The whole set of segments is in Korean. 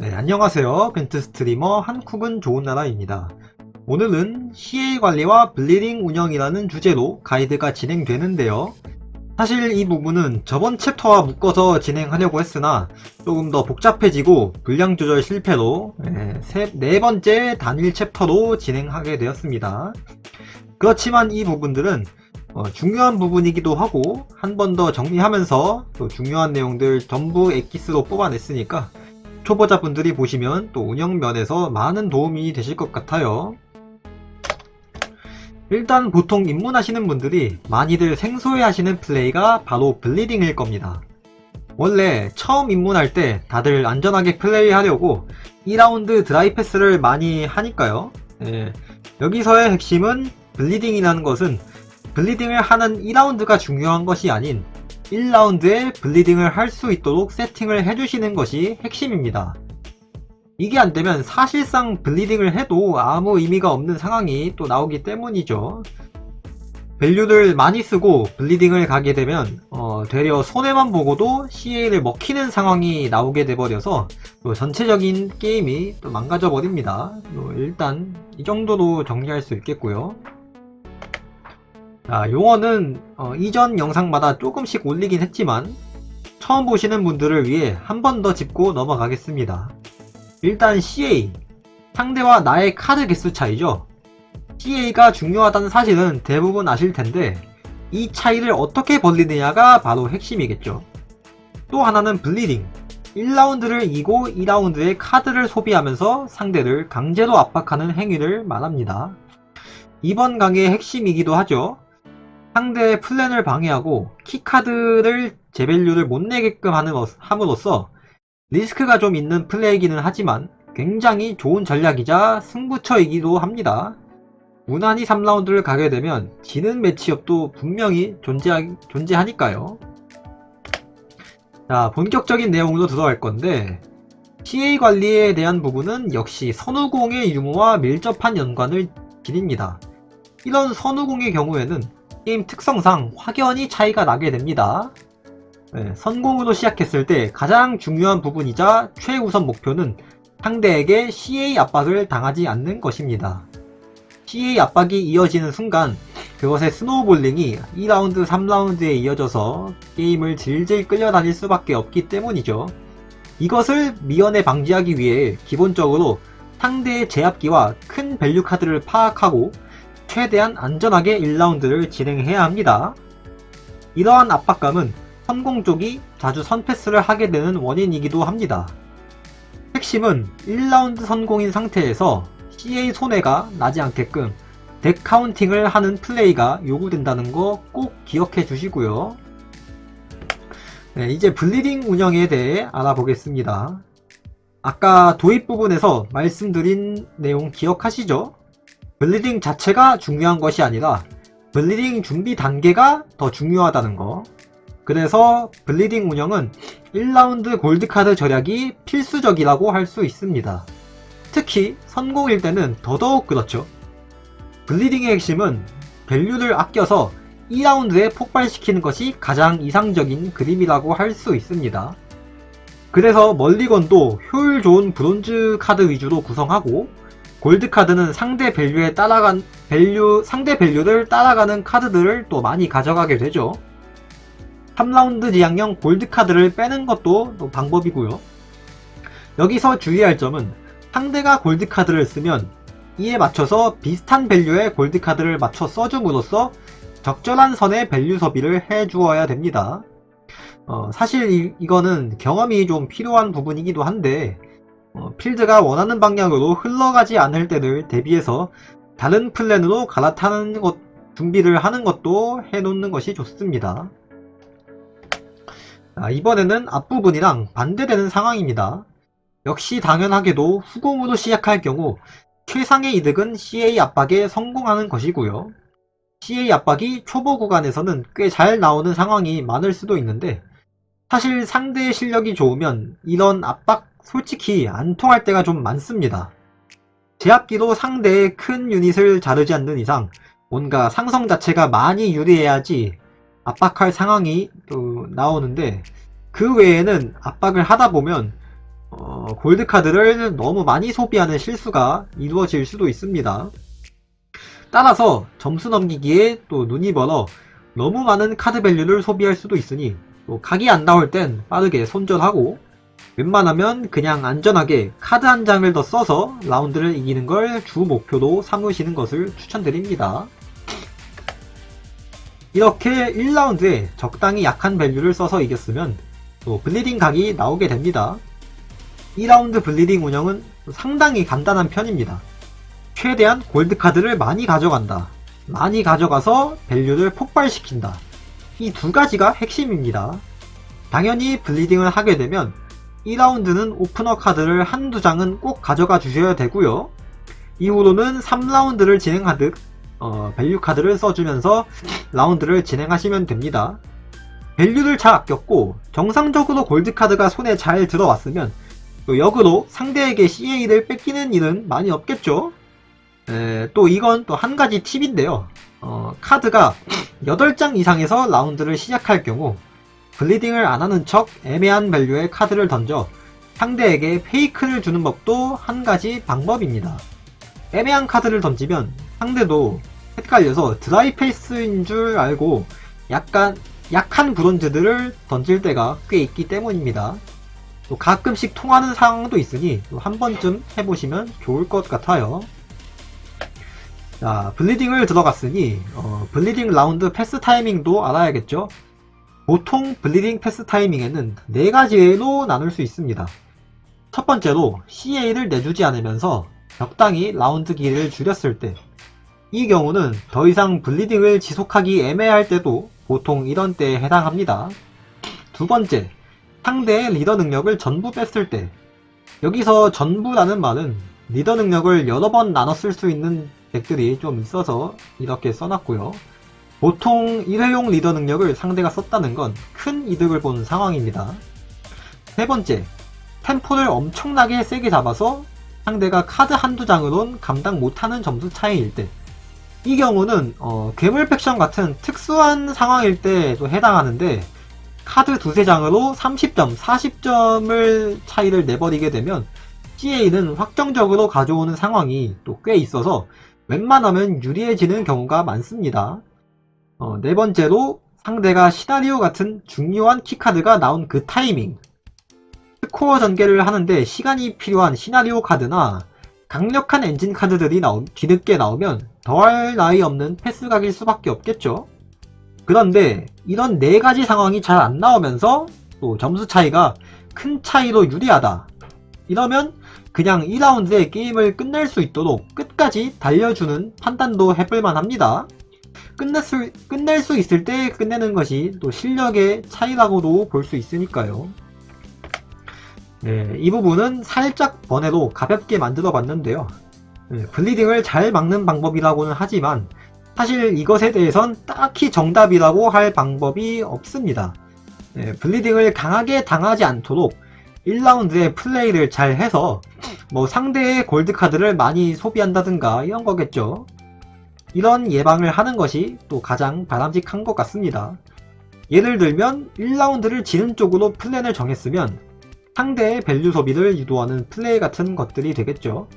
네, 안녕하세요. 벤트 스트리머 한쿡은 좋은 나라입니다. 오늘은 CA 관리와 블리딩 운영이라는 주제로 가이드가 진행되는데요. 사실 이 부분은 저번 챕터와 묶어서 진행하려고 했으나 조금 더 복잡해지고 분량 조절 실패로 네 번째 단일 챕터로 진행하게 되었습니다. 그렇지만 이 부분들은 중요한 부분이기도 하고 한 번 더 정리하면서 또 중요한 내용들 전부 엑기스로 뽑아냈으니까 초보자분들이 보시면 또 운영면에서 많은 도움이 되실 것 같아요. 일단 보통 입문하시는 분들이 많이들 생소해 하시는 플레이가 바로 블리딩일 겁니다. 원래 처음 입문할 때 다들 안전하게 플레이하려고 2라운드 드라이 패스를 많이 하니까요. 여기서의 핵심은 블리딩이라는 것은 블리딩을 하는 2라운드가 중요한 것이 아닌 1라운드에 블리딩을 할 수 있도록 세팅을 해주시는 것이 핵심입니다. 이게 안되면 사실상 블리딩을 해도 아무 의미가 없는 상황이 또 나오기 때문이죠. 밸류를 많이 쓰고 블리딩을 가게 되면 되려 손해만 보고도 CA를 먹히는 상황이 나오게 돼버려서 또 전체적인 게임이 또 망가져 버립니다. 일단 이 정도로 정리할 수 있겠고요. 용어는 이전 영상마다 조금씩 올리긴 했지만 처음 보시는 분들을 위해 한 번 더 짚고 넘어가겠습니다. 일단 CA, 상대와 나의 카드 개수 차이죠. CA가 중요하다는 사실은 대부분 아실 텐데 이 차이를 어떻게 벌리느냐가 바로 핵심이겠죠. 또 하나는 블리딩, 1라운드를 이기고 2라운드에 카드를 소비하면서 상대를 강제로 압박하는 행위를 말합니다. 이번 강의의 핵심이기도 하죠. 상대의 플랜을 방해하고 키카드를 제 밸류를 못 내게끔 함으로써 리스크가 좀 있는 플레이이기는 하지만 굉장히 좋은 전략이자 승부처이기도 합니다. 무난히 3라운드를 가게 되면 지는 매치업도 분명히 존재하니까요. 자, 본격적인 내용으로 들어갈 건데 CA 관리에 대한 부분은 역시 선우공의 유무와 밀접한 연관을 지닙니다. 이런 선우공의 경우에는 게임 특성상 확연히 차이가 나게 됩니다. 선공으로 시작했을 때 가장 중요한 부분이자 최우선 목표는 상대에게 CA 압박을 당하지 않는 것입니다. CA 압박이 이어지는 순간 그것의 스노우볼링이 2라운드, 3라운드에 이어져서 게임을 질질 끌려다닐 수밖에 없기 때문이죠. 이것을 미연에 방지하기 위해 기본적으로 상대의 제압기와 큰 밸류 카드를 파악하고 최대한 안전하게 1라운드를 진행해야 합니다. 이러한 압박감은 선공 쪽이 자주 선패스를 하게 되는 원인이기도 합니다. 핵심은 1라운드 선공인 상태에서 CA 손해가 나지 않게끔 덱 카운팅을 하는 플레이가 요구된다는 거 꼭 기억해 주시고요. 이제 블리딩 운영에 대해 알아보겠습니다. 아까 도입 부분에서 말씀드린 내용 기억하시죠? 블리딩 자체가 중요한 것이 아니라 블리딩 준비 단계가 더 중요하다는 거. 그래서 블리딩 운영은 1라운드 골드카드 절약이 필수적이라고 할 수 있습니다. 특히 선공일 때는 더더욱 그렇죠. 블리딩의 핵심은 밸류를 아껴서 2라운드에 폭발시키는 것이 가장 이상적인 그림이라고 할 수 있습니다. 그래서 멀리건도 효율 좋은 브론즈 카드 위주로 구성하고 골드 카드는 상대 밸류를 따라가는 카드들을 또 많이 가져가게 되죠. 3라운드 지향형 골드 카드를 빼는 것도 또 방법이고요. 여기서 주의할 점은 상대가 골드 카드를 쓰면 이에 맞춰서 비슷한 밸류의 골드 카드를 맞춰 써줌으로써 적절한 선의 밸류 소비를 해주어야 됩니다. 사실 이거는 경험이 좀 필요한 부분이기도 한데 필드가 원하는 방향으로 흘러가지 않을 때를 대비해서 다른 플랜으로 갈아타는 준비를 하는 것도 해놓는 것이 좋습니다. 이번에는 앞부분이랑 반대되는 상황입니다. 역시 당연하게도 후공으로 시작할 경우 최상의 이득은 CA 압박에 성공하는 것이고요. CA 압박이 초보 구간에서는 꽤 잘 나오는 상황이 많을 수도 있는데 사실 상대의 실력이 좋으면 이런 압박 솔직히 안 통할 때가 좀 많습니다. 제압기로 상대의 큰 유닛을 자르지 않는 이상 뭔가 상성 자체가 많이 유리해야지 압박할 상황이 또 나오는데 그 외에는 압박을 하다 보면 골드 카드를 너무 많이 소비하는 실수가 이루어질 수도 있습니다. 따라서 점수 넘기기에 또 눈이 멀어 너무 많은 카드 밸류를 소비할 수도 있으니 또 각이 안 나올 땐 빠르게 손절하고 웬만하면 그냥 안전하게 카드 한 장을 더 써서 라운드를 이기는 걸 주 목표로 삼으시는 것을 추천드립니다. 이렇게 1라운드에 적당히 약한 밸류를 써서 이겼으면 또 블리딩 각이 나오게 됩니다. 2라운드 블리딩 운영은 상당히 간단한 편입니다. 최대한 골드 카드를 많이 가져간다. 많이 가져가서 밸류를 폭발시킨다. 이 두 가지가 핵심입니다. 당연히 블리딩을 하게 되면 2라운드는 오프너 카드를 한두 장은 꼭 가져가 주셔야 되고요. 이후로는 3라운드를 진행하듯 밸류 카드를 써주면서 라운드를 진행하시면 됩니다. 밸류를 잘 아꼈고 정상적으로 골드 카드가 손에 잘 들어왔으면 또 역으로 상대에게 CA를 뺏기는 일은 많이 없겠죠. 또 이건 또 한 가지 팁인데요. 카드가 8장 이상에서 라운드를 시작할 경우 블리딩을 안 하는 척 애매한 밸류의 카드를 던져 상대에게 페이크를 주는 법도 한 가지 방법입니다. 애매한 카드를 던지면 상대도 헷갈려서 드라이 페이스인 줄 알고 약한 브론즈들을 던질 때가 꽤 있기 때문입니다. 또 가끔씩 통하는 상황도 있으니 또 한 번쯤 해보시면 좋을 것 같아요. 자, 블리딩을 들어갔으니 블리딩 라운드 패스 타이밍도 알아야겠죠. 보통 블리딩 패스 타이밍에는 4가지로 나눌 수 있습니다. 첫 번째로 CA를 내주지 않으면서 적당히 라운드 길이를 줄였을 때, 이 경우는 더 이상 블리딩을 지속하기 애매할 때도 보통 이런 때에 해당합니다. 두 번째, 상대의 리더 능력을 전부 뺐을 때, 여기서 전부라는 말은 리더 능력을 여러 번 나눠 쓸 수 있는 덱들이 좀 있어서 이렇게 써놨고요. 보통 1회용 리더 능력을 상대가 썼다는 건 큰 이득을 본 상황입니다. 세 번째, 템포를 엄청나게 세게 잡아서 상대가 카드 한두 장으론 감당 못하는 점수 차이일 때, 이 경우는 괴물 팩션 같은 특수한 상황일 때도 해당하는데 카드 두세 장으로 30점, 40점을 차이를 내버리게 되면 CA는 확정적으로 가져오는 상황이 또 꽤 있어서 웬만하면 유리해지는 경우가 많습니다. 네 번째로 상대가 시나리오 같은 중요한 키카드가 나온 그 타이밍, 스코어 전개를 하는데 시간이 필요한 시나리오 카드나 강력한 엔진 카드들이 뒤늦게 나오면 더할 나위 없는 패스각일 수밖에 없겠죠. 그런데 이런 4가지 상황이 잘 안 나오면서 또 점수 차이가 큰 차이로 유리하다. 이러면 그냥 2라운드에 게임을 끝낼 수 있도록 끝까지 달려주는 판단도 해볼만 합니다. 끝낼 수 있을 때 끝내는 것이 또 실력의 차이라고도 볼 수 있으니까요. 네, 이 부분은 살짝 번외로 가볍게 만들어 봤는데요. 블리딩을 잘 막는 방법이라고는 하지만 사실 이것에 대해선 딱히 정답이라고 할 방법이 없습니다. 블리딩을 강하게 당하지 않도록 1라운드에 플레이를 잘 해서 상대의 골드카드를 많이 소비한다든가 이런 거겠죠. 이런 예방을 하는 것이 또 가장 바람직한 것 같습니다. 예를 들면 1라운드를 지는 쪽으로 플랜을 정했으면 상대의 밸류 소비를 유도하는 플레이 같은 것들이 되겠죠.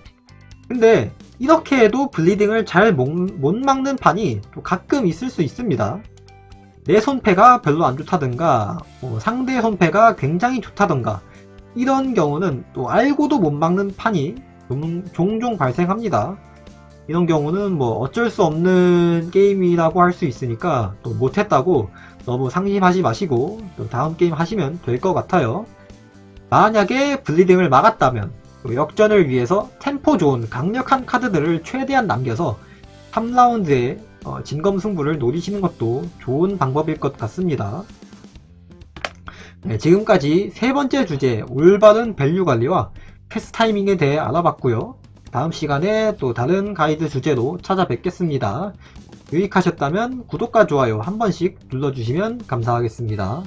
근데 이렇게 해도 블리딩을 잘 못 막는 판이 또 가끔 있을 수 있습니다. 내 손패가 별로 안 좋다든가 상대의 손패가 굉장히 좋다든가 이런 경우는 또 알고도 못 막는 판이 종종 발생합니다. 이런 경우는 어쩔 수 없는 게임이라고 할 수 있으니까 또 못했다고 너무 상심하지 마시고 또 다음 게임 하시면 될 것 같아요. 만약에 블리딩을 막았다면 역전을 위해서 템포 좋은 강력한 카드들을 최대한 남겨서 3라운드에 진검승부를 노리시는 것도 좋은 방법일 것 같습니다. 네, 지금까지 세 번째 주제 올바른 밸류 관리와 패스 타이밍에 대해 알아봤고요. 다음 시간에 또 다른 가이드 주제로 찾아뵙겠습니다. 유익하셨다면 구독과 좋아요 한 번씩 눌러주시면 감사하겠습니다.